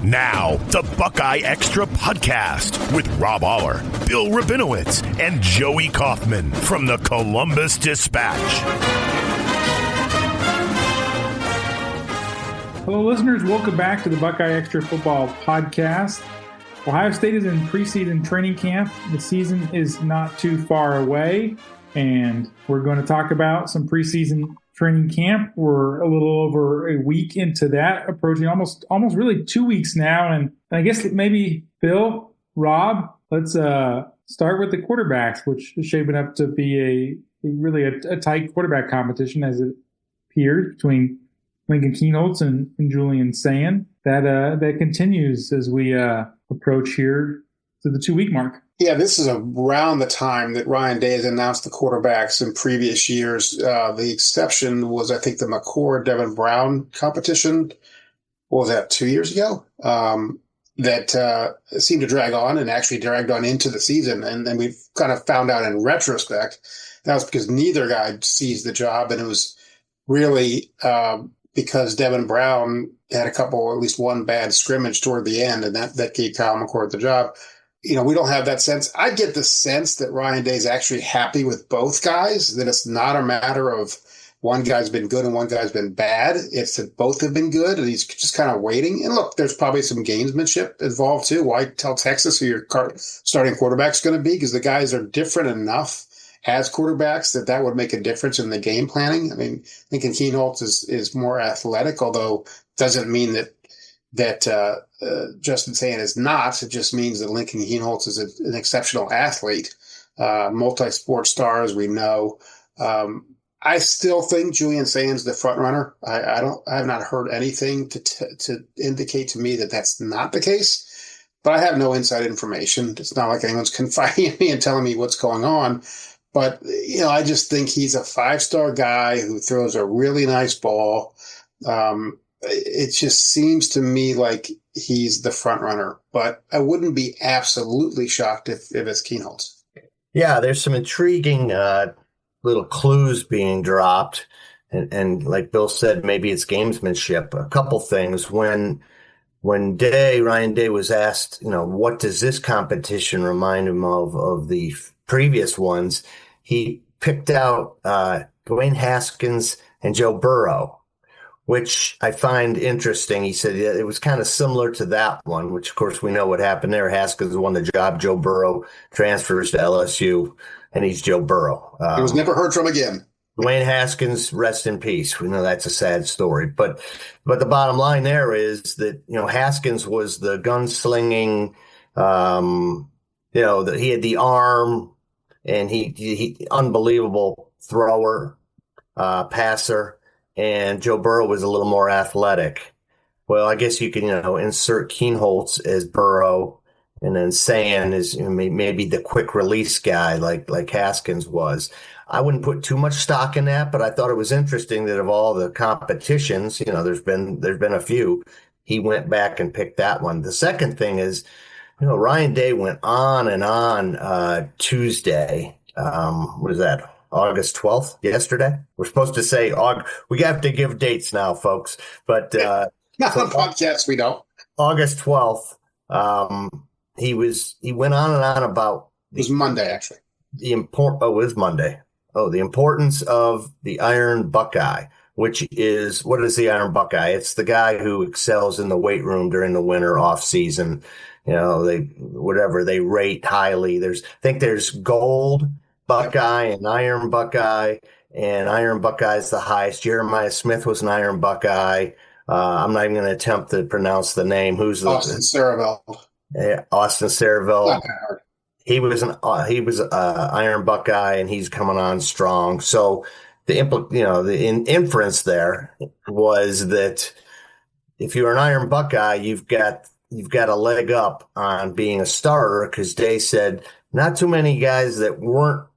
Now, the Buckeye Extra podcast with Rob Oller, Bill Rabinowitz, and Joey Kaufman from the Columbus Dispatch. Hello, listeners. Welcome back to the Buckeye Extra football podcast. Ohio State is in preseason training camp. The season is not too far away, and we're going to talk about some preseason training camp. We're a little over a week into that, approaching almost really 2 weeks now. And I guess maybe Bill, Rob, let's start with the quarterbacks, which is shaping up to be a tight quarterback competition as it appears between Lincoln Kienholz and Julian Sayin. That continues as we approach here to the 2 week mark. Yeah, this is around the time that Ryan Day has announced the quarterbacks in previous years. The exception was, I think, the McCord-Devin Brown competition. What was that, 2 years ago? That seemed to drag on and actually dragged on into the season. And then we've kind of found out in retrospect that was because neither guy seized the job. And it was really because Devin Brown had at least one bad scrimmage toward the end, and that gave Kyle McCord the job. You know, we don't have that sense. I get the sense that Ryan Day is actually happy with both guys, that it's not a matter of one guy's been good and one guy's been bad. It's that both have been good, and he's just kind of waiting. And look, there's probably some gamesmanship involved too. Why tell Texas who your starting quarterback's going to be? Because the guys are different enough as quarterbacks that would make a difference in the game planning. I mean, Lincoln Kienholz is more athletic, although doesn't mean that Justin Sayin is not. It just means that Lincoln Kienholz is an exceptional athlete, multi-sport star, as we know. I still think Julian Sayin's the front runner. I have not heard anything to indicate to me that that's not the case, but I have no inside information. It's not like anyone's confiding in me and telling me what's going on. But, you know, I just think he's a 5-star guy who throws a really nice ball. It just seems to me like he's the front runner, but I wouldn't be absolutely shocked if it's Kienholz. Yeah, there's some intriguing little clues being dropped. And like Bill said, maybe it's gamesmanship. A couple things. When Ryan Day was asked, you know, what does this competition remind him of the previous ones, he picked out Dwayne Haskins and Joe Burrow, which I find interesting. He said it was kind of similar to that one, which, of course, we know what happened there. Haskins won the job. Joe Burrow transfers to LSU, and he's Joe Burrow. He was never heard from again. Dwayne Haskins, rest in peace. We know that's a sad story. But the bottom line there is that, you know, Haskins was the gunslinging, that he had the arm, and he unbelievable thrower, passer. And Joe Burrow was a little more athletic. Well, I guess you can, insert Kienholz as Burrow, and then Sayin is maybe the quick release guy like Haskins was. I wouldn't put too much stock in that, but I thought it was interesting that of all the competitions, there's been a few, he went back and picked that one. The second thing is, Ryan Day went on and on Tuesday. What is that? August 12th, yesterday. We're supposed to say we have to give dates now, folks. But not on podcasts, we don't. August 12th, he went on and on about it was Monday, actually. It was Monday. The importance of the Iron Buckeye, which is, what is the Iron Buckeye? It's the guy who excels in the weight room during the winter off season. They rate highly. I think there's gold Buckeye and Iron Buckeye, and Iron Buckeye is the highest. Jeremiah Smith was an Iron Buckeye. I'm not even going to attempt to pronounce the name. Who's Austin Saraville? Austin Saraville. Not that hard. He was Iron Buckeye, and he's coming on strong. So the inference there was that if you're an Iron Buckeye, you've got a leg up on being a starter, because Day said not too many guys that were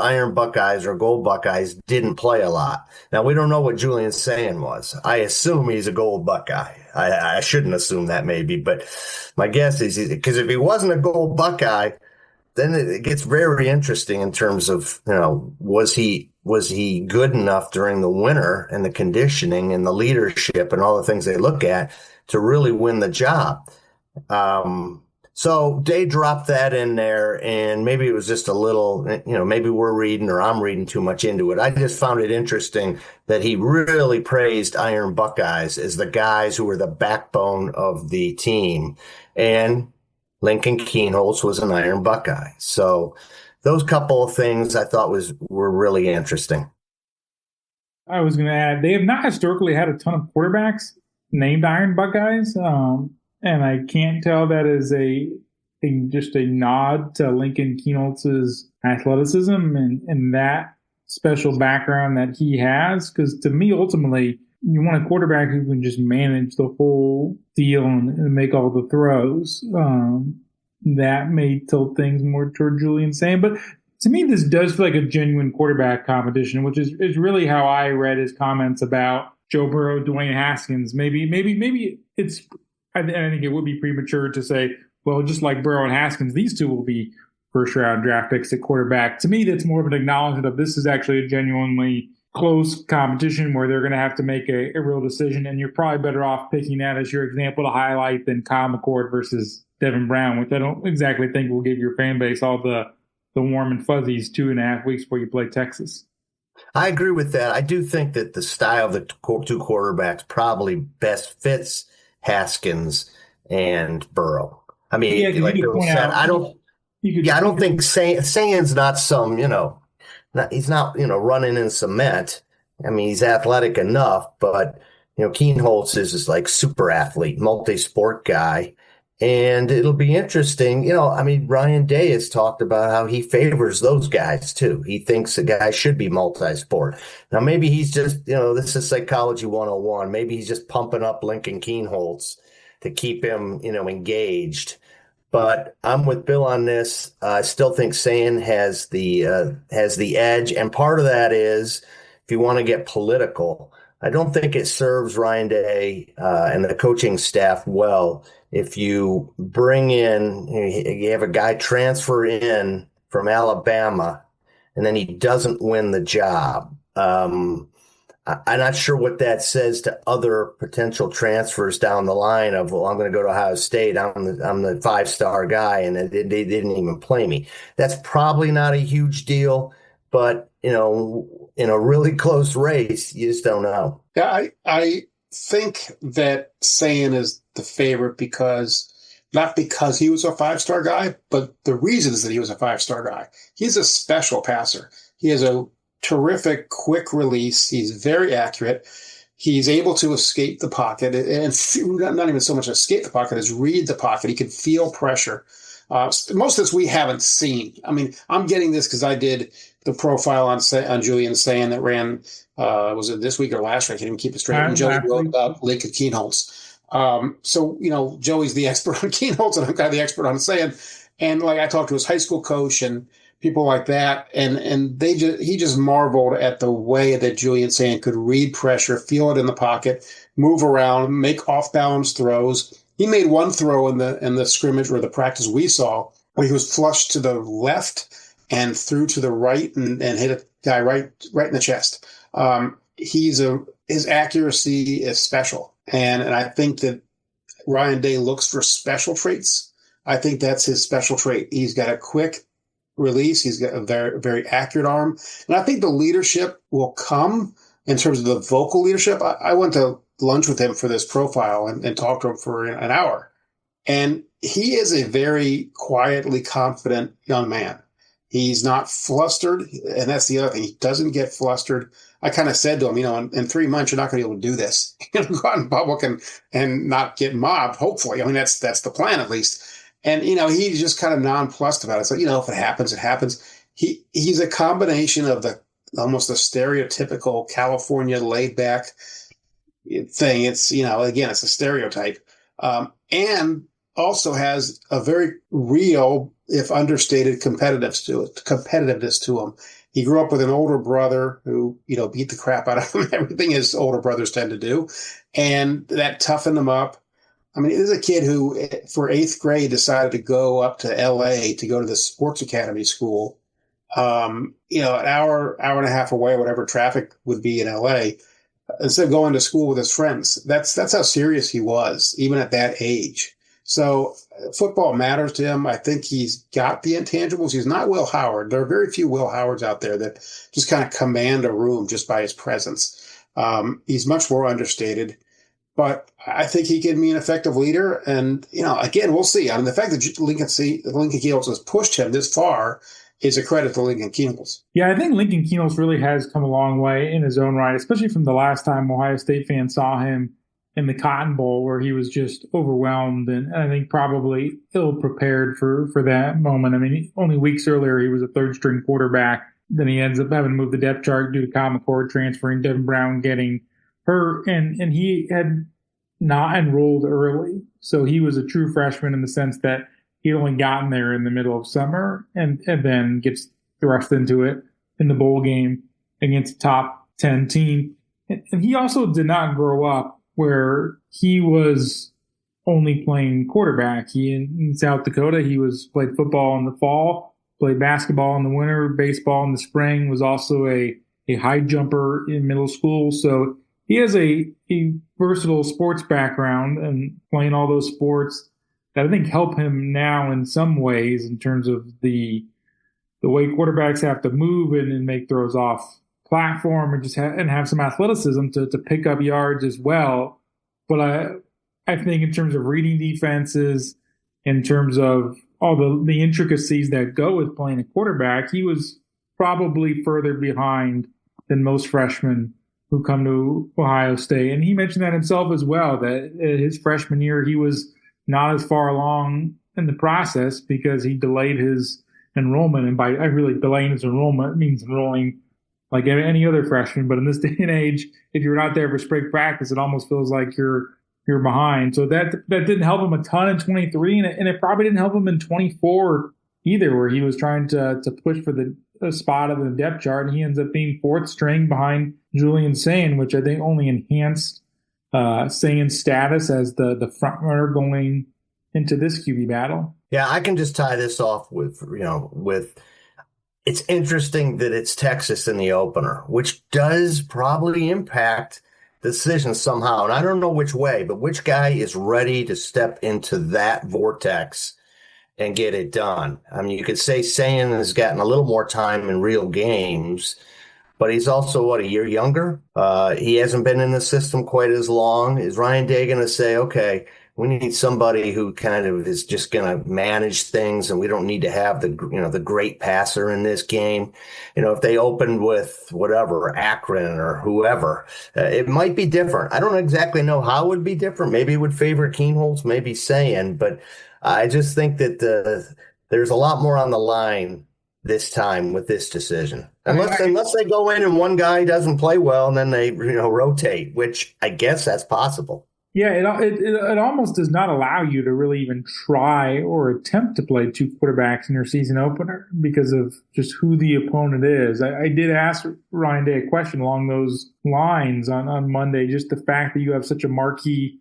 Iron Buckeyes or Gold Buckeyes didn't play a lot. Now, we don't know what Julian Sayin was. I assume he's a Gold Buckeye. I shouldn't assume that maybe, but my guess is because if he wasn't a Gold Buckeye, then it gets very interesting in terms of, was he was he good enough during the winter and the conditioning and the leadership and all the things they look at to really win the job? So they dropped that in there, and maybe it was just a little, maybe we're reading or I'm reading too much into it. I just found it interesting that he really praised Iron Buckeyes as the guys who were the backbone of the team. And Lincoln Kienholz was an Iron Buckeye. So those couple of things I thought were really interesting. I was going to add, they have not historically had a ton of quarterbacks named Iron Buckeyes. And I can't tell that is just a nod to Lincoln Kienholz's athleticism and that special background that he has. Because to me, ultimately, you want a quarterback who can just manage the whole deal and make all the throws. That may tilt things more toward Julian Sayin. But to me, this does feel like a genuine quarterback competition, which is really how I read his comments about Joe Burrow, Dwayne Haskins. Maybe it's. I think it would be premature to say, well, just like Burrow and Haskins, these two will be first-round draft picks at quarterback. To me, that's more of an acknowledgement of this is actually a genuinely close competition where they're going to have to make a real decision, and you're probably better off picking that as your example to highlight than Kyle McCord versus Devin Brown, which I don't exactly think will give your fan base all the warm and fuzzies 2.5 weeks before you play Texas. I agree with that. I do think that the style of the two quarterbacks probably best fits Haskins and Burrow. I mean, like Bill said, I don't think Sayin's not some, he's not, running in cement. I mean, he's athletic enough, but, Kienholz is just like super athlete, multi-sport guy. And it'll be interesting. Ryan Day has talked about how he favors those guys too. He thinks the guy should be multi-sport. Now, maybe he's just, this is psychology 101. Maybe he's just pumping up Lincoln Kienholz to keep him, engaged. But I'm with Bill on this. I still think Sayin has the edge. And part of that is, if you want to get political, I don't think it serves Ryan Day and the coaching staff well if you bring in, you have a guy transfer in from Alabama and then he doesn't win the job. I'm not sure what that says to other potential transfers down the line of, well, I'm going to go to Ohio State. I'm the 5-star guy, and they didn't even play me. That's probably not a huge deal, but, in a really close race, you just don't know. Yeah, I think that Sayin is the favorite not because he was a 5-star guy, but the reasons that he was a 5-star guy. He's a special passer. He has a terrific quick release. He's very accurate. He's able to escape the pocket, and not even so much escape the pocket as read the pocket. He can feel pressure. Most of this we haven't seen. I mean, I'm getting this because I did the profile on Julian Sayin that ran, was it this week or last week? I can't even keep it straight. And Joey wrote about Lincoln Kienholz. So, Joey's the expert on Kienholz, and I'm kind of the expert on Sayin. And like I talked to his high school coach and people like that, and he just marveled at the way that Julian Sayin could read pressure, feel it in the pocket, move around, make off-balance throws. He made one throw in the scrimmage or the practice we saw where he was flushed to the left and threw to the right and hit a guy right in the chest. His accuracy is special, and I think that Ryan Day looks for special traits. I think that's his special trait. He's got a quick release. He's got a very, very accurate arm. And I think the leadership will come in terms of the vocal leadership. I went to lunch with him for this profile and talked to him for an hour. And he is a very quietly confident young man. He's not flustered. And that's the other thing. He doesn't get flustered. I kind of said to him, in 3 months, you're not going to be able to do this. Go out in public and not get mobbed, hopefully. I mean, that's the plan at least. And, he's just kind of nonplussed about it. So, if it happens, it happens. He's a combination of almost the stereotypical California laid back thing. It's, again, it's a stereotype. And also has a very real, if understated, competitiveness to him. He grew up with an older brother who, beat the crap out of him, everything his older brothers tend to do. And that toughened him up. I mean, this is a kid who, for 8th grade, decided to go up to L.A. to go to the sports academy school an hour and a half away, whatever traffic would be in LA, instead of going to school with his friends. That's how serious he was, even at that age. So football matters to him. I think he's got the intangibles. He's not Will Howard. There are very few Will Howards out there that just kind of command a room just by his presence. He's much more understated, but I think he can be an effective leader. And, again, we'll see. I mean, the fact that Lincoln Kienholz has pushed him this far is a credit to Lincoln Kienholz. Yeah, I think Lincoln Kienholz really has come a long way in his own right, especially from the last time Ohio State fans saw him in the Cotton Bowl, where he was just overwhelmed and I think probably ill-prepared for that moment. I mean, only weeks earlier, he was a third-string quarterback. Then he ends up having to move the depth chart due to Kyle McCord transferring, Devin Brown getting hurt, and he had not enrolled early. So he was a true freshman in the sense that he'd only gotten there in the middle of summer and then gets thrust into it in the bowl game against a top 10 team. And he also did not grow up where he was only playing quarterback. In South Dakota, he played football in the fall, played basketball in the winter, baseball in the spring, was also a high jumper in middle school. So he has a versatile sports background and playing all those sports that I think help him now in some ways in terms of the way quarterbacks have to move and make throws off platform and just have some athleticism to pick up yards as well. But I think in terms of reading defenses, in terms of all the intricacies that go with playing a quarterback, he was probably further behind than most freshmen who come to Ohio State. And he mentioned that himself as well, that his freshman year, he was not as far along in the process because he delayed his enrollment. And by really delaying his enrollment, it means enrolling like any other freshman. But in this day and age, if you're not there for spring practice, it almost feels like you're behind. So that didn't help him a ton in 23, and it probably didn't help him in 24 either, where he was trying to push for the spot of the depth chart, and he ends up being fourth string behind Julian Sayin, which I think only enhanced Sayin's status as the front runner going into this QB battle. Yeah, I can just tie this off with it's interesting that it's Texas in the opener, which does probably impact the decision somehow. And I don't know which way, but which guy is ready to step into that vortex and get it done? I mean, you could say Sayin has gotten a little more time in real games, but he's also, a year younger? He hasn't been in the system quite as long. Is Ryan Day going to say, okay, we need somebody who kind of is just going to manage things, and we don't need to have the great passer in this game. If they opened with whatever, Akron or whoever, it might be different. I don't exactly know how it would be different. Maybe it would favor Kienholz, maybe Sayin, but I just think that there's a lot more on the line this time with this decision. Unless they go in and one guy doesn't play well and then they rotate, which I guess that's possible. Yeah, it almost does not allow you to really even try or attempt to play two quarterbacks in your season opener because of just who the opponent is. I did ask Ryan Day a question along those lines on Monday, just the fact that you have such a marquee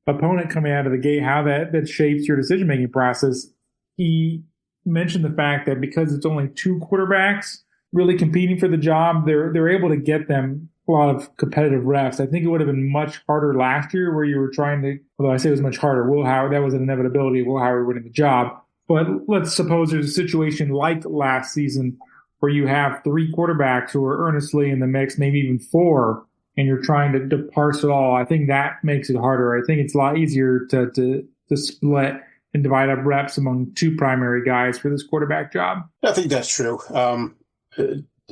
opponent coming out of the gate, how that shapes your decision-making process. He mentioned the fact that because it's only two quarterbacks really competing for the job, they're able to get them a lot of competitive reps. I think it would have been much harder last year where you were trying to, although I say it was much harder, Will Howard, that was an inevitability of Will Howard winning the job. But let's suppose there's a situation like last season where you have three quarterbacks who are earnestly in the mix, maybe even four, and you're trying to parse it all. I think that makes it harder. I think it's a lot easier to split and divide up reps among two primary guys for this quarterback job. I think that's true.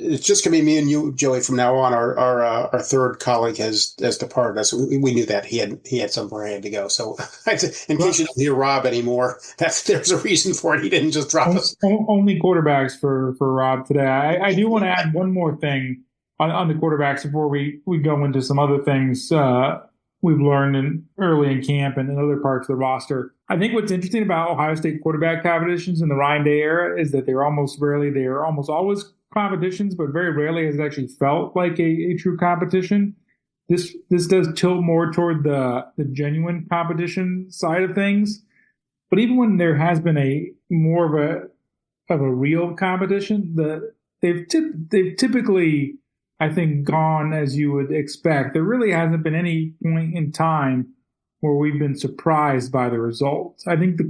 It's just going to be me and you, Joey, from now on. Our third colleague has departed us. We knew that he had somewhere he had to go. So in case you don't hear Rob anymore, there's a reason for it. He didn't just drop us. Only quarterbacks for Rob today. I do want to add one more thing on the quarterbacks before we go into some other things we've learned early in camp and in other parts of the roster. I think what's interesting about Ohio State quarterback competitions in the Ryan Day era is that they are almost always competitions, but very rarely has it actually felt like a true competition. This does tilt more toward the genuine competition side of things. But even when there has been a more of a real competition, they've typically, I think, gone as you would expect. There really hasn't been any point in time where we've been surprised by the results. I think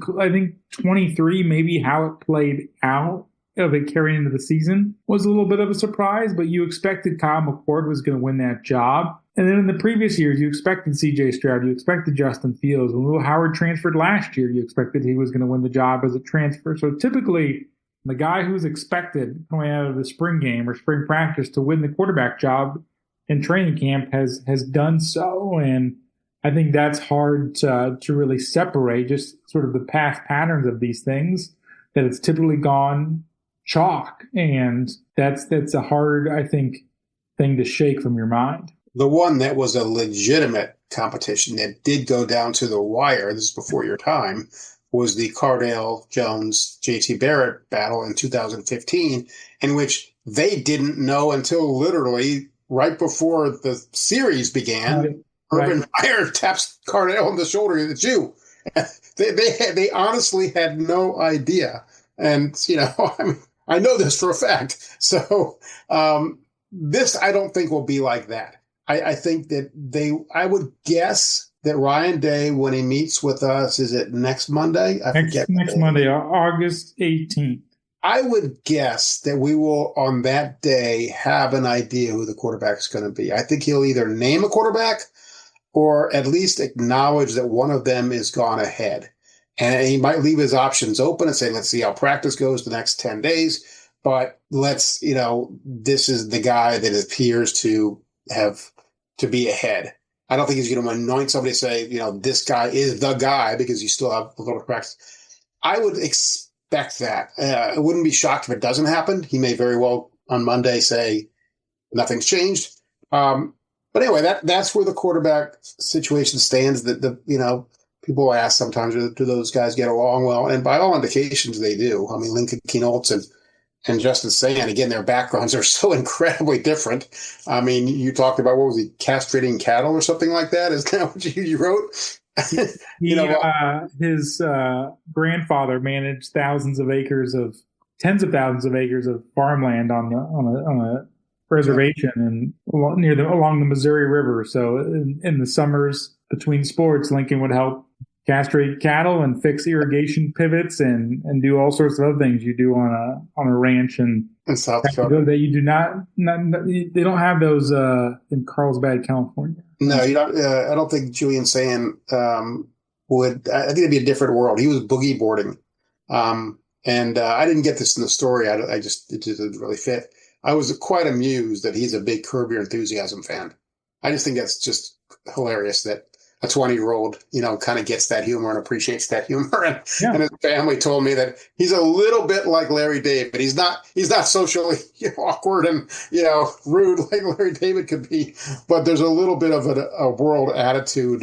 23, maybe how it played out of it carrying into the season was a little bit of a surprise, but you expected Kyle McCord was going to win that job. And then in the previous years, you expected C.J. Stroud, you expected Justin Fields. When Will Howard transferred last year, you expected he was going to win the job as a transfer. So typically, the guy who's expected coming out of the spring game or spring practice to win the quarterback job in training camp has done so. And I think that's hard to really separate just sort of the past patterns of these things, that it's typically gone chalk. And that's a hard, I think, thing to shake from your mind. The one that was a legitimate competition that did go down to the wire, this is before your time, was the Cardale Jones JT Barrett battle in 2015, in which they didn't know until literally right before the series began. Urban Meyer taps Cardale on the shoulder. It's you. They honestly had no idea. And, I mean, I know this for a fact. So this, I don't think, will be like that. I think that I would guess that Ryan Day, when he meets with us, is it next Monday? Next Monday, August 18th. I would guess that we will, on that day, have an idea who the quarterback is going to be. I think he'll either name a quarterback or at least acknowledge that one of them is gone ahead. And he might leave his options open and say, let's see how practice goes the next 10 days. But this is the guy that appears to be ahead. I don't think he's going to anoint somebody to say, this guy is the guy, because you still have a little practice. I would expect that. I wouldn't be shocked if it doesn't happen. He may very well on Monday say nothing's changed. But anyway, that's where the quarterback situation stands. That people ask sometimes, do those guys get along well? And by all indications, they do. I mean, Lincoln Kienholz and Justin Sayin, again, their backgrounds are so incredibly different. I mean, you talked about, what was he, castrating cattle or something like that? Is that what you wrote? His grandfather managed tens of thousands of acres of farmland on a reservation and along the Missouri River. So in the summers between sports, Lincoln would help castrate cattle and fix irrigation pivots and do all sorts of other things you do on a ranch in South Dakota that you do not they don't have those in Carlsbad, California. No, you don't. I don't think Julian Sayin would. I think it'd be a different world. He was boogie boarding, and I didn't get this in the story. It just didn't really fit. I was quite amused that he's a big Curb Your Enthusiasm fan. I just think that's just hilarious that a 20-year-old, kind of gets that humor and appreciates that humor. And his family told me that he's a little bit like Larry David. He's not socially awkward and, rude like Larry David could be, but there's a little bit of a world attitude,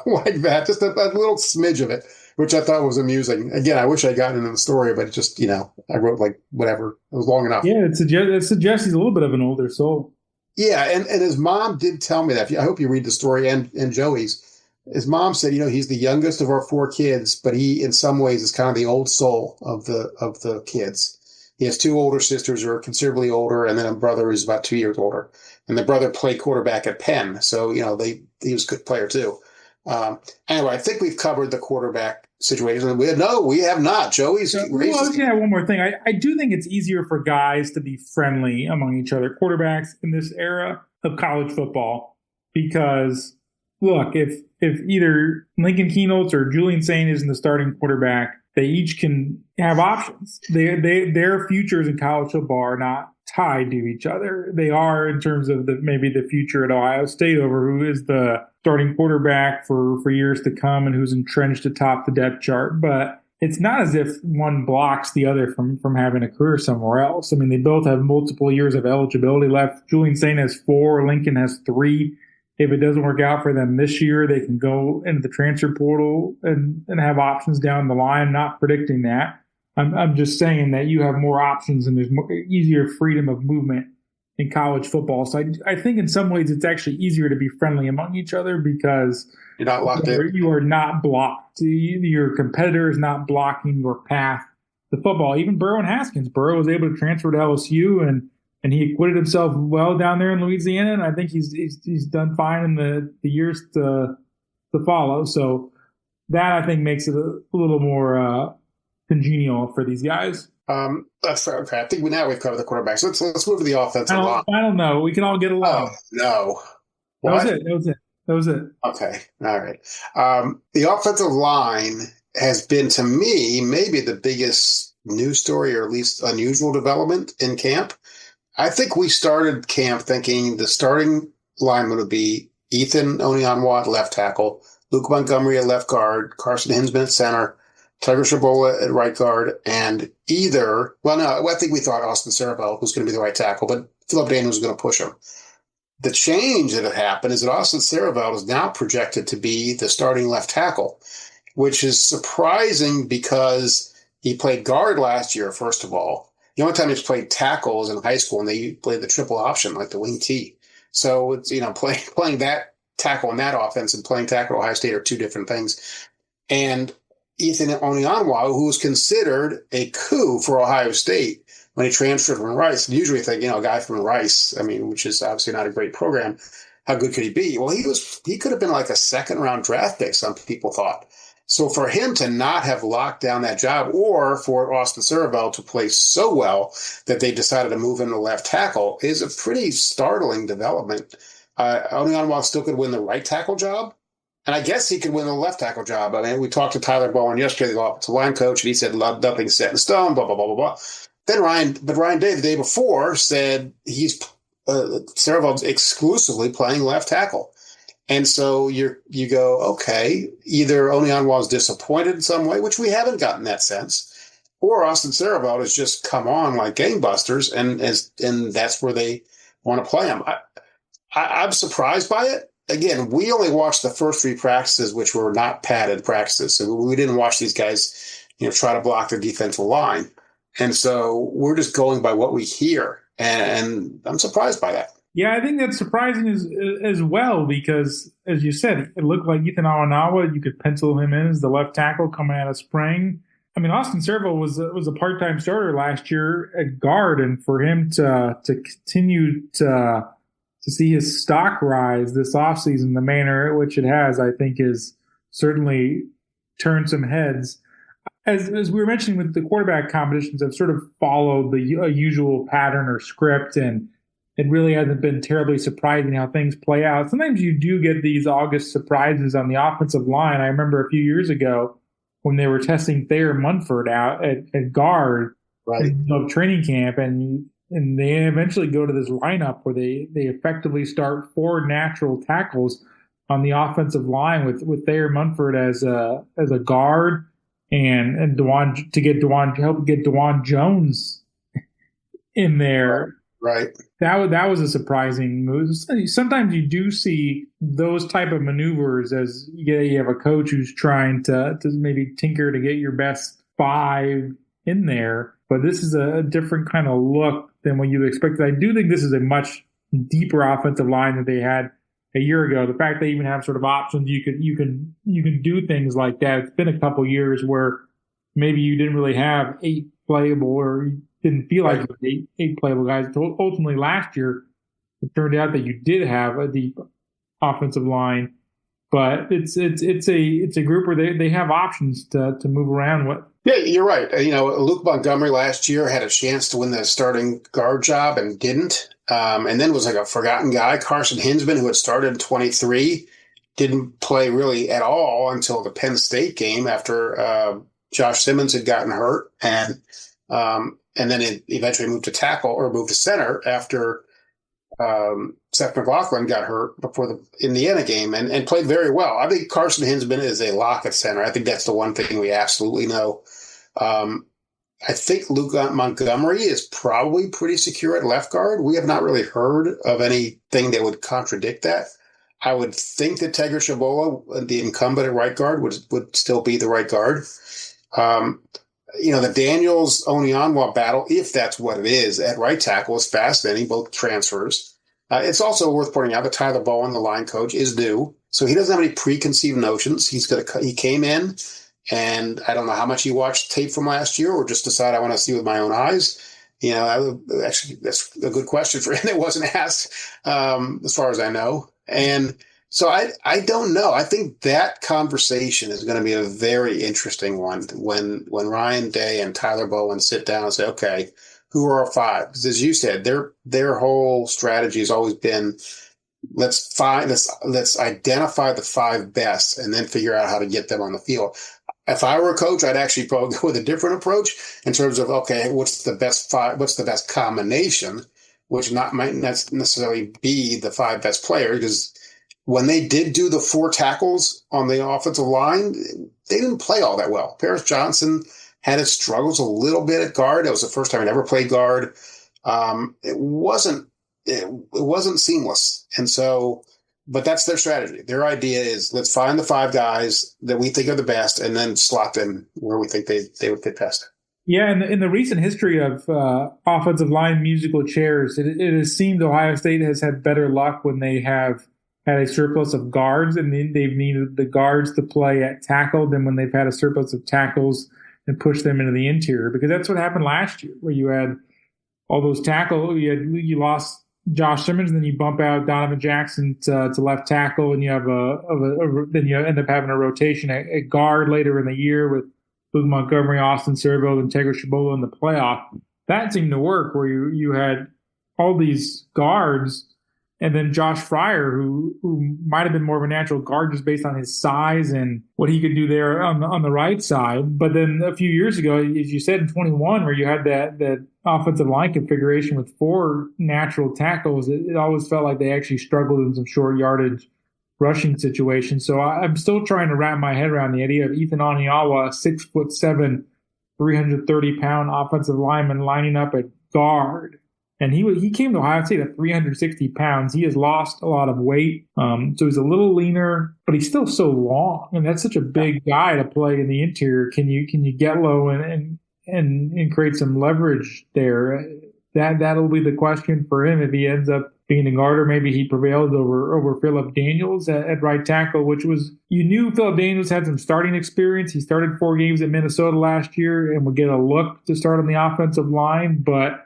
like that, just a little smidge of it, which I thought was amusing. Again, I wish I'd gotten into the story, but it just, I wrote like whatever. It was long enough. Yeah, it suggests he's a little bit of an older soul. Yeah, and his mom did tell me that. I hope you read the story and Joey's. His mom said, he's the youngest of our 4 kids, but he, in some ways, is kind of the old soul of the kids. He has 2 older sisters who are considerably older, and then a brother who's about 2 years older. And the brother played quarterback at Penn, so he was a good player too. Anyway, I think we've covered the quarterback situation. We have not. Joey's. I was going to add one more thing. I do think it's easier for guys to be friendly among each other, quarterbacks in this era of college football, because look, if either Lincoln Kienholz or Julian Sayin isn't the starting quarterback, they each can have options. Their futures in college football are not tied to each other. They are in terms of maybe the future at Ohio State over who is the starting quarterback for years to come and who's entrenched atop the depth chart. But it's not as if one blocks the other from having a career somewhere else. I mean, they both have multiple years of eligibility left. Julian Sayin has 4, Lincoln has 3. If it doesn't work out for them this year, they can go into the transfer portal and have options down the line. Not predicting that. I'm just saying that you have more options and there's easier freedom of movement in college football. So I think in some ways it's actually easier to be friendly among each other because you're not locked in. You are not blocked. Your competitor is not blocking your path the football. Even Burrow and Haskins. Burrow was able to transfer to LSU, and he acquitted himself well down there in Louisiana. And I think he's done fine in the years to follow. So that, I think, makes it a little more congenial for these guys. That's fair. Okay. I think now we've covered the quarterbacks. Let's move to the offensive line. I don't know. We can all get along. Oh, no. What? That was it. Okay. All right. The offensive line has been, to me, maybe the biggest news story, or at least unusual development in camp. I think we started camp thinking the starting lineman would be Ethan Onionwa at left tackle, Luke Montgomery at left guard, Carson Hinsman at center, Tiger Shabola at right guard, and I think we thought Austin Saravel was going to be the right tackle, but Philip Daniels was going to push him. The change that had happened is that Austin Saravel is now projected to be the starting left tackle, which is surprising because he played guard last year, first of all. The only time he's played tackles in high school, and they played the triple option, like the wing T. So it's, playing that tackle in that offense and playing tackle at Ohio State are two different things. And Ethan Onionwa, who was considered a coup for Ohio State when he transferred from Rice. And usually think, a guy from Rice, which is obviously not a great program, how good could he be? Well, he could have been like a second-round draft pick, some people thought. So for him to not have locked down that job, or for Austin Saravel to play so well that they decided to move him to left tackle, is a pretty startling development. Onionwa still could win the right tackle job, and I guess he could win the left tackle job. We talked to Tyler Bowen yesterday, the offensive line coach, and he said nothing's set in stone, blah, blah, blah, blah, blah. Then Ryan Day, the day before, said Saravel's exclusively playing left tackle. And so you go, okay, either Onionwa is disappointed in some way, which we haven't gotten that sense, or Austin Saravel has just come on like gangbusters, and that's where they want to play him. I'm surprised by it. Again, we only watched the first three practices, which were not padded practices. So we didn't watch these guys, try to block the defensive line. And so we're just going by what we hear. And I'm surprised by that. Yeah, I think that's surprising as well, because, as you said, it looked like Ethan Onionwa, you could pencil him in as the left tackle coming out of spring. Austin Saravel was a part-time starter last year at guard, and for him to continue to see his stock rise this offseason, the manner in which it has, I think, is certainly turned some heads. As we were mentioning with the quarterback competitions, I've sort of followed the usual pattern or script, and it really hasn't been terribly surprising how things play out. Sometimes you do get these August surprises on the offensive line. I remember a few years ago when they were testing Thayer Munford out at guard in training camp, and they eventually go to this lineup where they effectively start four natural tackles on the offensive line with Thayer Munford as a guard, and help get DeJuan Jones in there. Right. That was a surprising move. Sometimes you do see those type of maneuvers as you have a coach who's trying to maybe tinker to get your best five in there. But this is a different kind of look than what you expected. I do think this is a much deeper offensive line than they had a year ago. The fact they even have sort of options, you can do things like that. It's been a couple years where maybe you didn't really have 8 playable, or you didn't feel like eight playable guys. Ultimately, last year, it turned out that you did have a deep offensive line, but it's a group where they have options to move around with. Yeah, you're right. Luke Montgomery last year had a chance to win the starting guard job and didn't. And then was like a forgotten guy. Carson Hinsman, who had started in 23, didn't play really at all until the Penn State game after Josh Simmons had gotten hurt. And then it eventually moved to tackle, or moved to center after Seth McLaughlin got hurt before the Indiana game, and played very well. I think Carson Hinsman is a lock at center. I think that's the one thing we absolutely know. I think Luke Montgomery is probably pretty secure at left guard. We have not really heard of anything that would contradict that. I would think that Tiger Shabola, the incumbent at right guard, would still be the right guard. The Daniels-Onionwa battle, if that's what it is, at right tackle is fascinating, both transfers. It's also worth pointing out that Tyler Bowen, the line coach, is new, so he doesn't have any preconceived notions. He came in And I don't know how much you watched tape from last year or just decide I want to see with my own eyes. Actually, that's a good question for him that wasn't asked, as far as I know. And so I don't know. I think that conversation is going to be a very interesting one when Ryan Day and Tyler Bowen sit down and say, okay, who are our five? Because as you said, their whole strategy has always been, let's identify the five best and then figure out how to get them on the field. If I were a coach, I'd actually probably go with a different approach in terms of, okay, what's the best combination, which might not necessarily be the five best players, because when they did do the 4 tackles on the offensive line, they didn't play all that well. Paris Johnson had his struggles a little bit at guard. It was the first time he'd ever played guard. It wasn't seamless. And so, but that's their strategy. Their idea is, let's find the 5 guys that we think are the best and then slot them where we think they would fit best. Yeah, in the recent history of offensive line musical chairs, it has seemed Ohio State has had better luck when they have had a surplus of guards and they've needed the guards to play at tackle than when they've had a surplus of tackles and push them into the interior, because that's what happened last year, where you had all those tackle. You lost Josh Simmons, and then you bump out Donovan Jackson to left tackle, and you have then you end up having a rotation at guard later in the year with Luke Montgomery, Austin Servo, and Tegra Shabola in the playoff. That seemed to work, where you had all these guards, and then Josh Fryer, who might have been more of a natural guard just based on his size and what he could do there on the right side. But then a few years ago, as you said, in 21, where you had that offensive line configuration with 4 natural tackles, it always felt like they actually struggled in some short yardage rushing situations. So I'm still trying to wrap my head around the idea of Ethan Oniawa, 6'7", 330-pound offensive lineman lining up at guard. And he came to Ohio State at 360 pounds. He has lost a lot of weight. So he's a little leaner, but he's still so long. And that's such a big guy to play in the interior. Can you get low and create some leverage there? That'll be the question for him if he ends up being a guard, or maybe he prevails over Phillip Daniels at right tackle, which was, you knew Phillip Daniels had some starting experience. He started 4 games at Minnesota last year and would get a look to start on the offensive line, but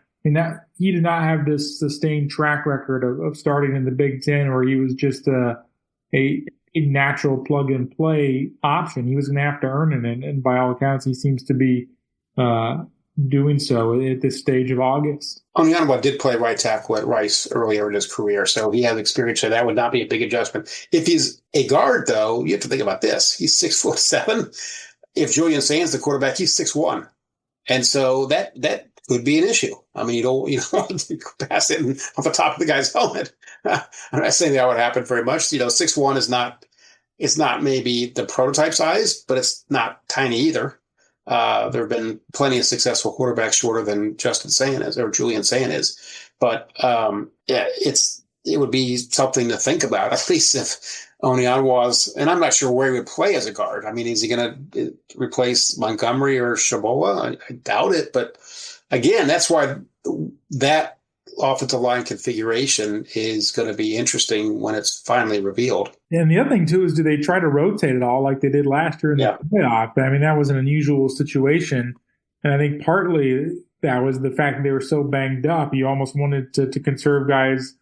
he did not have this sustained track record of starting in the Big Ten, where he was just a natural plug-and-play option. He was going to have to earn it, and by all accounts, he seems to be doing so at this stage of August. Oniawa did play right tackle at Rice earlier in his career, so he has experience, so that would not be a big adjustment. If he's a guard, though, you have to think about this. He's 6'7". If Julian Sayin's the quarterback, he's 6'1". And so that could be an issue. I mean, you don't want to pass it off the top of the guy's helmet. I'm not saying that would happen very much. 6'1" is not, it's not maybe the prototype size, but it's not tiny either. There have been plenty of successful quarterbacks shorter than Justin Sayin is, or Julian Sayin is. But it would be something to think about, at least if Oniawa's, and I'm not sure where he would play as a guard. I mean, is he going to replace Montgomery or Shabola? I doubt it. But again, that's why that offensive line configuration is going to be interesting when it's finally revealed. And the other thing, too, is do they try to rotate it all like they did last year in the playoff? I mean, that was an unusual situation. And I think partly that was the fact that they were so banged up. You almost wanted to conserve guys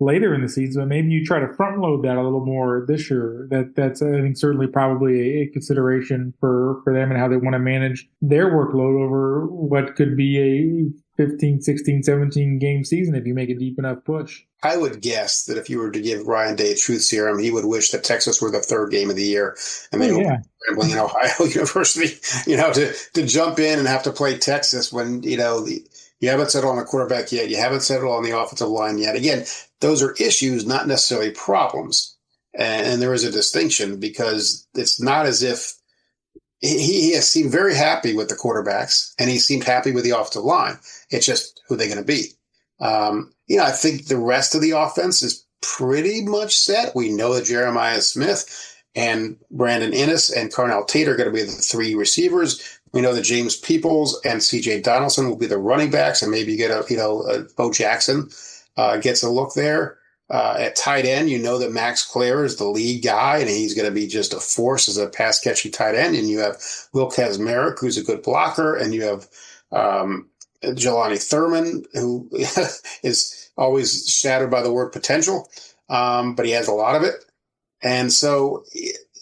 later in the season, but maybe you try to front load that a little more this year. That's I think certainly probably a consideration for them and how they want to manage their workload over what could be a 15, 16, 17 game season if you make a deep enough push. I would guess that if you were to give Ryan Day a truth serum, he would wish that Texas were the 3rd game of the year and they were scrambling in Ohio University, to jump in and have to play Texas when, you haven't settled on a quarterback yet. You haven't settled on the offensive line yet. Again, those are issues, not necessarily problems. And there is a distinction because it's not as if he has seemed very happy with the quarterbacks and he seemed happy with the offensive line. It's just who they're going to be. I think the rest of the offense is pretty much set. We know that Jeremiah Smith and Brandon Inniss and Carnell Tate are going to be the 3 receivers. We know that James Peoples and C.J. Donaldson will be the running backs, and maybe you get a Bo Jackson gets a look there. At tight end, you know that Max Clare is the lead guy, and he's going to be just a force as a pass-catching tight end. And you have Will Kazmarek, who's a good blocker, and you have Jelani Thurman, who is always shadowed by the word potential, but he has a lot of it. And so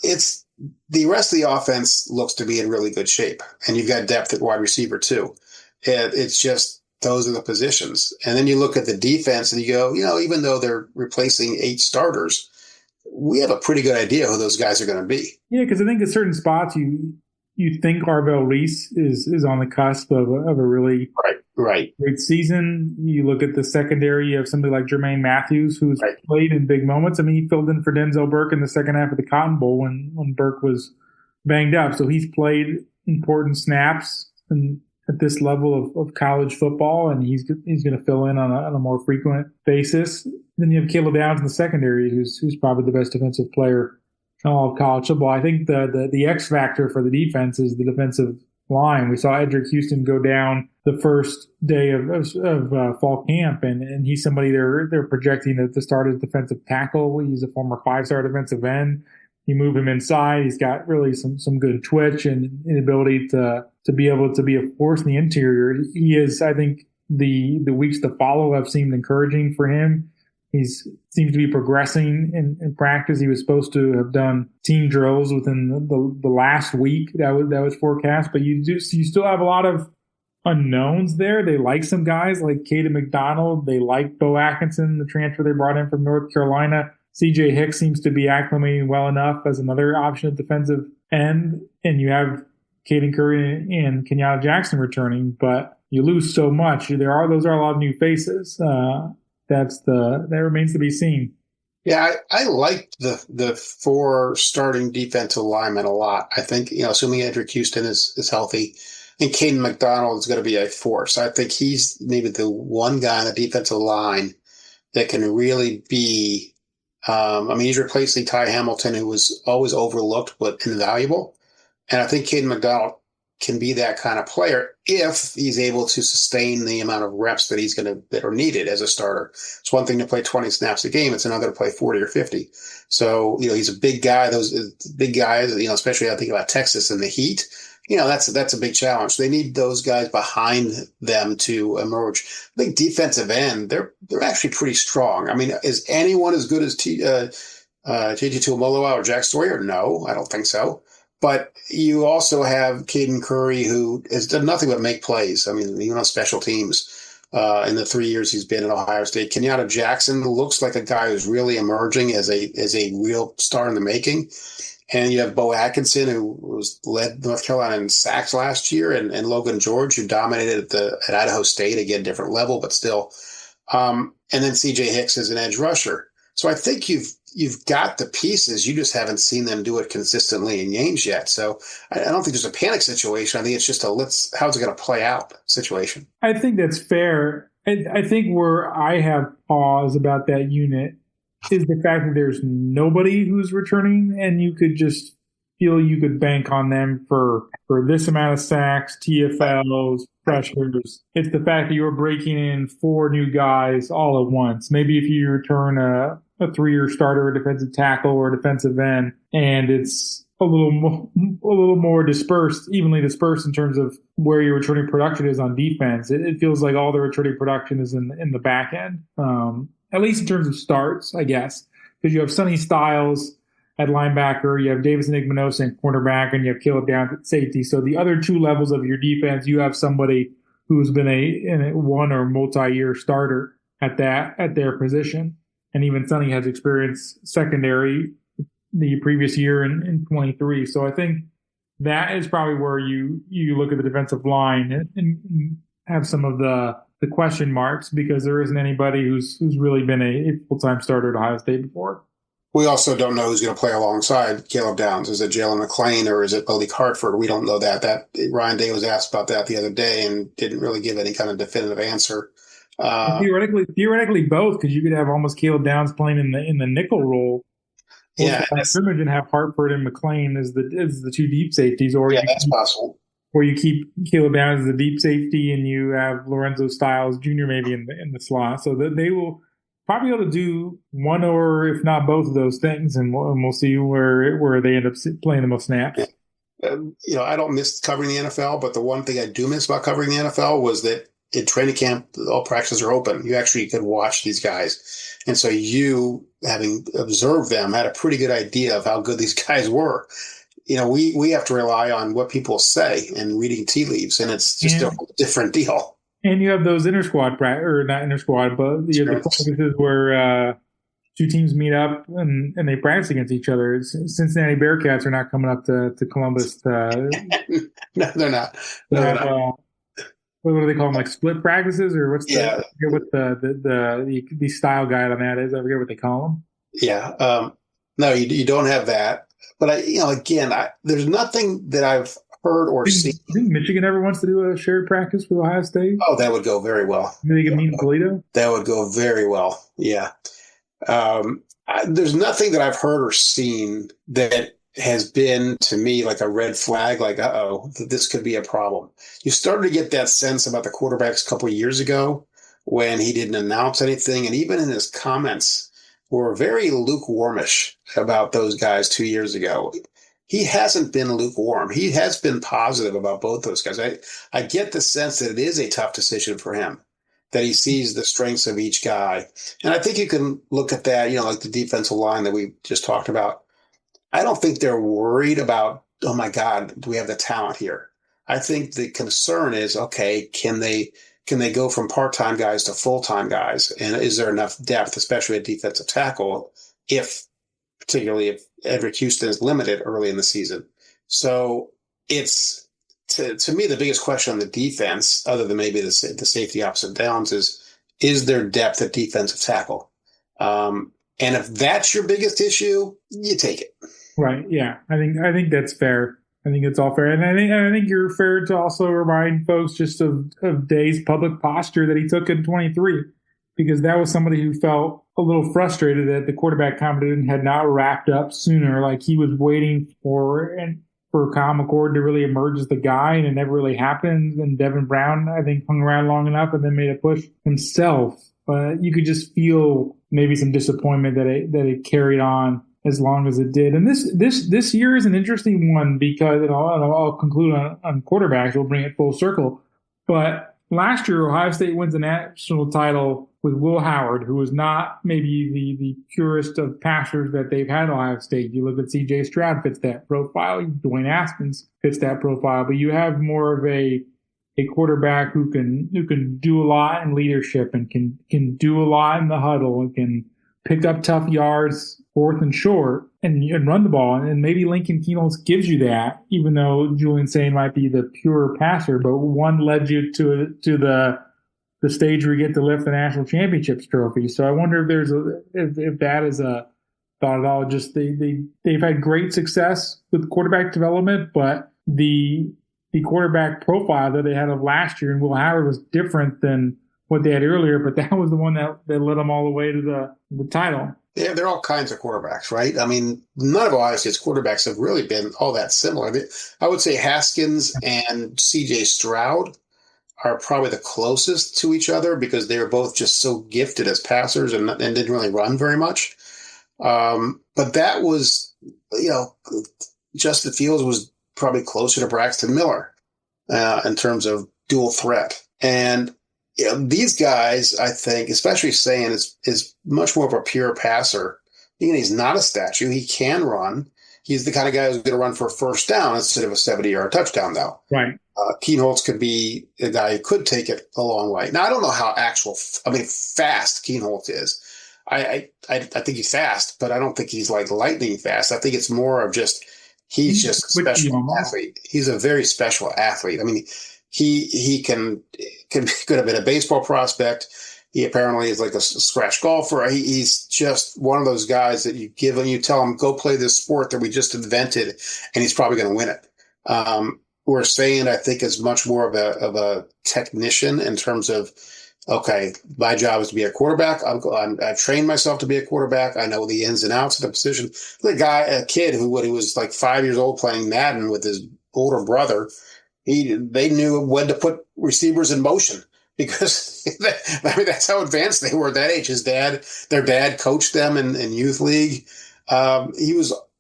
it's the rest of the offense looks to be in really good shape, and you've got depth at wide receiver too. It's just those are the positions. And then you look at the defense and you go, even though they're replacing 8 starters, we have a pretty good idea who those guys are going to be. Yeah, because I think at certain spots you think Arvell Reese is on the cusp of a really right great season. You look at the secondary, you have somebody like Jermaine Matthews, who's played in big moments. I mean, he filled in for Denzel Burke in the second half of the Cotton Bowl when Burke was banged up. So he's played important snaps and at this level of college football, and he's going to fill in on a more frequent basis. Then you have Caleb Downs in the secondary, who's probably the best defensive player in all of college football. I think the X factor for the defense is the defensive line. We saw Edric Houston go down the first day of fall camp, and he's somebody they're projecting to start as defensive tackle. He's a former 5-star defensive end. You move him inside. He's got really some good twitch and an ability to be able to be a force in the interior. He is, I think, the weeks to follow have seemed encouraging for him. He seems to be progressing in practice. He was supposed to have done team drills within the last week that was forecast, but you still have a lot of unknowns there. They like some guys like Caden McDonald. They like Bo Atkinson, the transfer they brought in from North Carolina. C.J. Hicks seems to be acclimating well enough as another option at defensive end. And you have Caden Curry and Kenyatta Jackson returning, but you lose so much. Those are a lot of new faces. That remains to be seen. Yeah, I liked the 4 starting defensive linemen a lot. I think, assuming Edric Houston is healthy, and Caden McDonald is going to be a force. I think he's maybe the one guy on the defensive line that can really be he's replacing Ty Hamilton, who was always overlooked but invaluable. And I think Caden McDonald can be that kind of player if he's able to sustain the amount of reps that are needed as a starter. It's one thing to play 20 snaps a game. It's another to play 40 or 50. So, he's a big guy. Those big guys, especially I think about Texas and the heat, that's a big challenge. They need those guys behind them to emerge. I think defensive end, they're actually pretty strong. I mean, is anyone as good as J.J. Tuimoloau or Jack Sawyer? No, I don't think so. But you also have Caden Curry, who has done nothing but make plays. I mean, even on special teams in the 3 years he's been at Ohio State. Kenyatta Jackson looks like a guy who's really emerging as a real star in the making. And you have Bo Atkinson, who led North Carolina in sacks last year, and Logan George, who dominated at Idaho State, again, different level, but still. And then C.J. Hicks is an edge rusher. So I think you've got the pieces. You just haven't seen them do it consistently in games yet. So I don't think there's a panic situation. I think it's just how's it going to play out situation. I think that's fair. I think where I have pause about that unit is the fact that there's nobody who's returning, and you could just feel you could bank on them for this amount of sacks, TFLs, pressures. It's the fact that you're breaking in 4 new guys all at once. Maybe if you return a 3-year starter, a defensive tackle, or a defensive end, and it's a little more dispersed, evenly dispersed in terms of where your returning production is on defense. It feels like all the returning production is in the back end, at least in terms of starts, I guess, because you have Sonny Styles at linebacker, you have Davis Igminosa at cornerback, and you have Caleb Downs at safety. So the other 2 levels of your defense, you have somebody who's been a one or multi-year starter at their position. And even Sonny has experience secondary the previous year in 23. So I think that is probably where you look at the defensive line and have some of the question marks, because there isn't anybody who's really been a full-time starter at Ohio State before. We also don't know who's going to play alongside Caleb Downs. Is it Jalen McClain or is it Malik Hartford? We don't know that. Ryan Day was asked about that the other day and didn't really give any kind of definitive answer. Theoretically both, because you could have almost Caleb Downs playing in the nickel role. Yeah, and have Hartford and McClain as the 2 deep safeties, that's possible. Or you keep Caleb Downs as the deep safety, and you have Lorenzo Styles Jr. maybe in the slot, so that they will probably able to do one or if not both of those things, and we'll see where they end up playing the most snaps. Yeah. I don't miss covering the NFL, but the one thing I do miss about covering the NFL was that in training camp, all practices are open. You actually could watch these guys. And so you, having observed them, had a pretty good idea of how good these guys were. We have to rely on what people say and reading tea leaves, and it's just a different deal. And you have those inter-squad, or not inter-squad, but you have the practices where two teams meet up and they practice against each other. Cincinnati Bearcats are not coming up to Columbus. No, they're not. They're not. What do they call them? Like split practices, or what's I forget what the style guide on that is. I forget what they call them. Yeah. No, you don't have that. But there's nothing that I've heard or seen. I think Michigan ever wants to do a shared practice with Ohio State. Oh, that would go very well. Maybe they can meet in Toledo. That would go very well. Yeah. There's nothing that I've heard or seen that has been to me like a red flag, like, this could be a problem. You started to get that sense about the quarterbacks a couple of years ago when he didn't announce anything. And even in his comments were very lukewarmish about those guys 2 years ago. He hasn't been lukewarm. He has been positive about both those guys. I get the sense that it is a tough decision for him, that he sees the strengths of each guy. And I think you can look at that, like the defensive line that we just talked about. I don't think they're worried about, oh my God, do we have the talent here? I think the concern is, okay, can they go from part-time guys to full-time guys? And is there enough depth, especially at defensive tackle, particularly if Edric Houston is limited early in the season? So it's, to me, the biggest question on the defense, other than maybe the safety ups and downs, is there depth at defensive tackle? And if that's your biggest issue, you take it. Right. Yeah. I think that's fair. I think it's all fair. And I think you're fair to also remind folks just of Day's public posture that he took in 23, because that was somebody who felt a little frustrated that the quarterback competition had not wrapped up sooner. Like he was waiting for Kyle McCord to really emerge as the guy, and it never really happened. And Devin Brown, I think, hung around long enough and then made a push himself. But you could just feel maybe some disappointment that it carried on as long as it did. And this year is an interesting one because, and I'll conclude on quarterbacks. We'll bring it full circle. But last year, Ohio State wins a national title with Will Howard, who was not maybe the purest of passers that they've had at Ohio State. You look at C.J. Stroud, fits that profile. Dwayne Haskins fits that profile. But you have more of a quarterback who can do a lot in leadership and can do a lot in the huddle and can pick up tough yards, fourth and short, and run the ball. And maybe Lincoln Kienholz gives you that, even though Julian Sayin might be the pure passer, but one led you to the stage where you get to lift the national championships trophy. So I wonder if that is a thought at all. Just they've had great success with quarterback development, but the quarterback profile that they had of last year and Will Howard was different than what they had earlier, but that was the one that led them all the way to the title. Yeah, there are all kinds of quarterbacks, right? I mean, none of Ohio State's quarterbacks have really been all that similar. I would say Haskins and C.J. Stroud are probably the closest to each other because they were both just so gifted as passers and didn't really run very much. But that was, Justin Fields was probably closer to Braxton Miller in terms of dual threat. And these guys, I think, especially Sayin, is much more of a pure passer. He's not a statue. He can run. He's the kind of guy who's going to run for a first down instead of a 70-yard touchdown, though. Right. Kienholz could be a guy who could take it a long way. Now, I don't know how fast Kienholz is. I think he's fast, but I don't think he's like lightning fast. I think it's more of just he's just a special athlete. He's a very special athlete. I mean, he could have been a baseball prospect. He apparently is like a scratch golfer. He's just one of those guys that you give him, you tell him, go play this sport that we just invented, and he's probably going to win it. We're saying, I think, is much more of a technician in terms of, okay, my job is to be a quarterback. I've trained myself to be a quarterback. I know the ins and outs of the position. A kid who was like 5 years old playing Madden with his older brother, they knew when to put receivers in motion. because I mean, that's how advanced they were at that age. Their dad coached them in youth league. I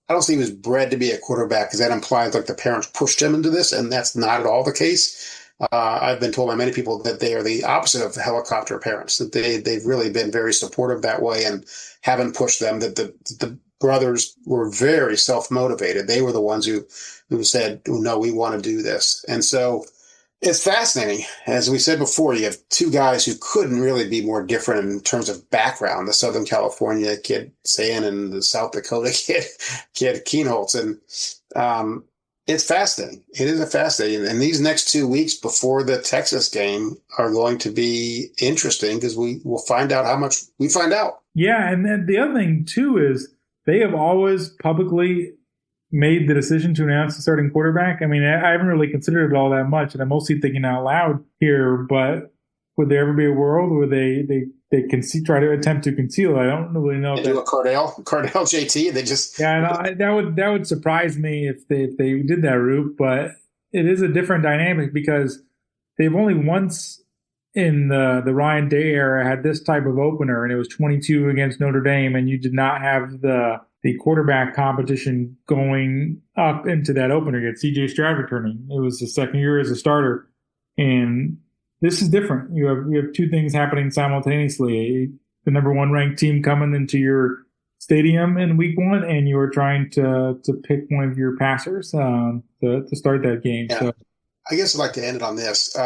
don't think he was bred to be a quarterback, because that implies like the parents pushed him into this, and that's not at all the case. I've been told by many people that they are the opposite of helicopter parents, that they've really been very supportive that way and haven't pushed them, that the brothers were very self-motivated. They were the ones who said, no, we want to do this. And so it's fascinating. As we said before, you have two guys who couldn't really be more different in terms of background, the Southern California kid, Sayin, and the South Dakota kid Kienholz. And it's fascinating. It is fascinating. And these next 2 weeks before the Texas game are going to be interesting, because we will find out how much we find out. Yeah, and then the other thing, too, is they have always publicly made the decision to announce the starting quarterback. I mean, I haven't really considered it all that much, and I'm mostly thinking out loud here, but would there ever be a world where they try to attempt to conceal it? I don't really know. They do a Cardell JT, they just... Yeah, that would surprise me if they did that route, but it is a different dynamic, because they've only once in the Ryan Day era had this type of opener, and it was 22 against Notre Dame, and you did not have the quarterback competition going up into that opener. You had C.J. Stroud returning. It was his second year as a starter, and this is different. You have two things happening simultaneously: the number one ranked team coming into your stadium in week one, and you are trying to pick one of your passers to start that game. Yeah. So, I guess I'd like to end it on this.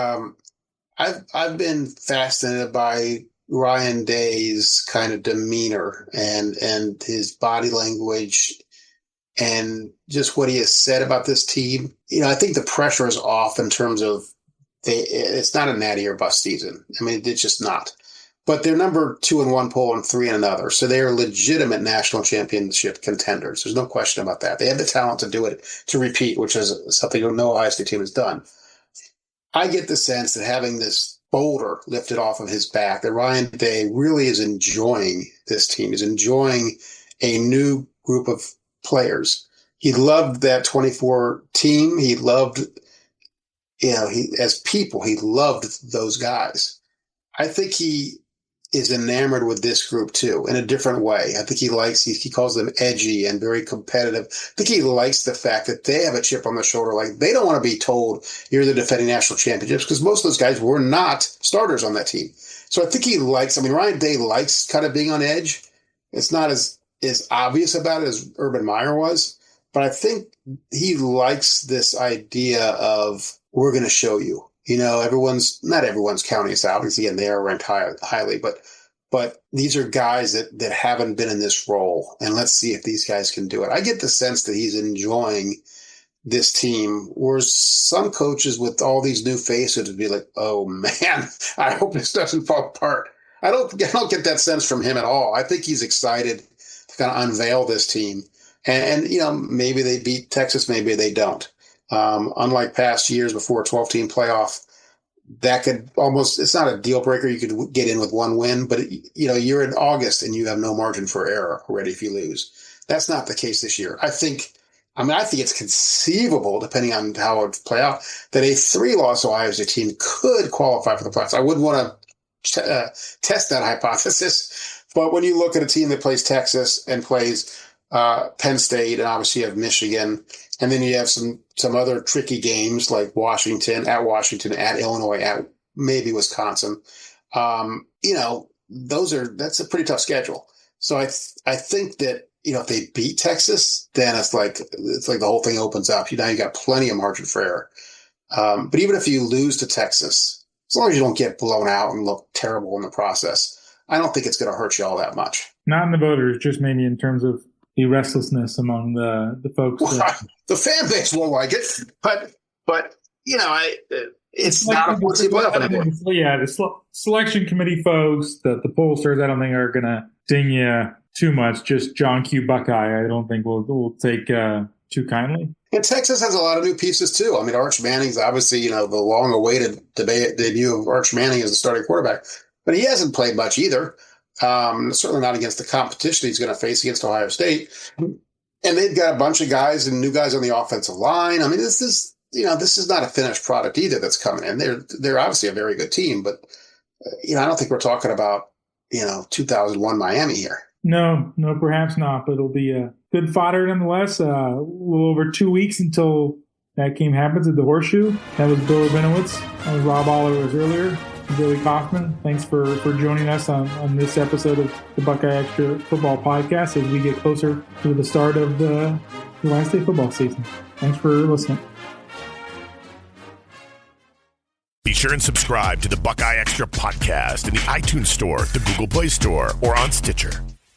I've been fascinated by Ryan Day's kind of demeanor and his body language and just what he has said about this team. You know, I think the pressure is off in terms of it's not a natty or bust season. I mean, it's just not. But they're number 2 in one poll and 3 in another. So they are legitimate national championship contenders. There's no question about that. They have the talent to do it, to repeat, which is something no Ohio State team has done. I get the sense that having this boulder lifted off of his back, that Ryan Day really is enjoying this team, is enjoying a new group of players. He loved that 24 team. He loved, as people, he loved those guys. I think he is enamored with this group too, in a different way. I think he calls them edgy and very competitive. I think he likes the fact that they have a chip on their shoulder. Like, they don't want to be told you're the defending national championships, because most of those guys were not starters on that team. So I think Ryan Day likes kind of being on edge. It's not as obvious about it as Urban Meyer was, but I think he likes this idea of, we're going to show you. Not everyone's counting us out, because again, they are ranked highly, but these are guys that haven't been in this role, and let's see if these guys can do it. I get the sense that he's enjoying this team, whereas some coaches with all these new faces would be like, oh man, I hope this doesn't fall apart. I don't get that sense from him at all. I think he's excited to kind of unveil this team, and maybe they beat Texas, maybe they don't. Unlike past years before a 12-team playoff, that could it's not a deal breaker. You could get in with one win, but you're in August and you have no margin for error already if you lose. That's not the case this year. I think it's conceivable, depending on how it would play out, that a 3-loss Ohio State team could qualify for the playoffs. I wouldn't want to test that hypothesis, but when you look at a team that plays Texas and plays Penn State, and obviously you have Michigan, and then you have some other tricky games like Washington, at Illinois, at maybe Wisconsin. That's a pretty tough schedule. So I think that, if they beat Texas, then it's like the whole thing opens up. Now you got plenty of margin for error. But even if you lose to Texas, as long as you don't get blown out and look terrible in the process, I don't think it's going to hurt you all that much. Not in the voters, just maybe in terms of the restlessness among the folks. The fan base won't like it, but it's not a four-team playoff anymore. Yeah, the selection committee folks, the pollsters, I don't think are going to ding you too much. Just John Q. Buckeye, I don't think we'll take too kindly. And Texas has a lot of new pieces too. I mean, Arch Manning's obviously, the long-awaited debut of Arch Manning as a starting quarterback, but he hasn't played much either. Certainly not against the competition he's going to face against Ohio State. And they've got a bunch of guys and new guys on the offensive line. I mean, this is, this is not a finished product either that's coming in. They're obviously a very good team, but I don't think we're talking about 2001 Miami here. No, perhaps not. But it'll be a good fodder nonetheless. A little over 2 weeks until that game happens at the Horseshoe. That was Bill Rabinowitz. That was Rob Oller was earlier. Billy Kaufman. Thanks for joining us on this episode of the Buckeye Extra Football Podcast as we get closer to the start of the last day football season. Thanks for listening. Be sure and subscribe to the Buckeye Extra Podcast in the iTunes Store, the Google Play Store, or on Stitcher.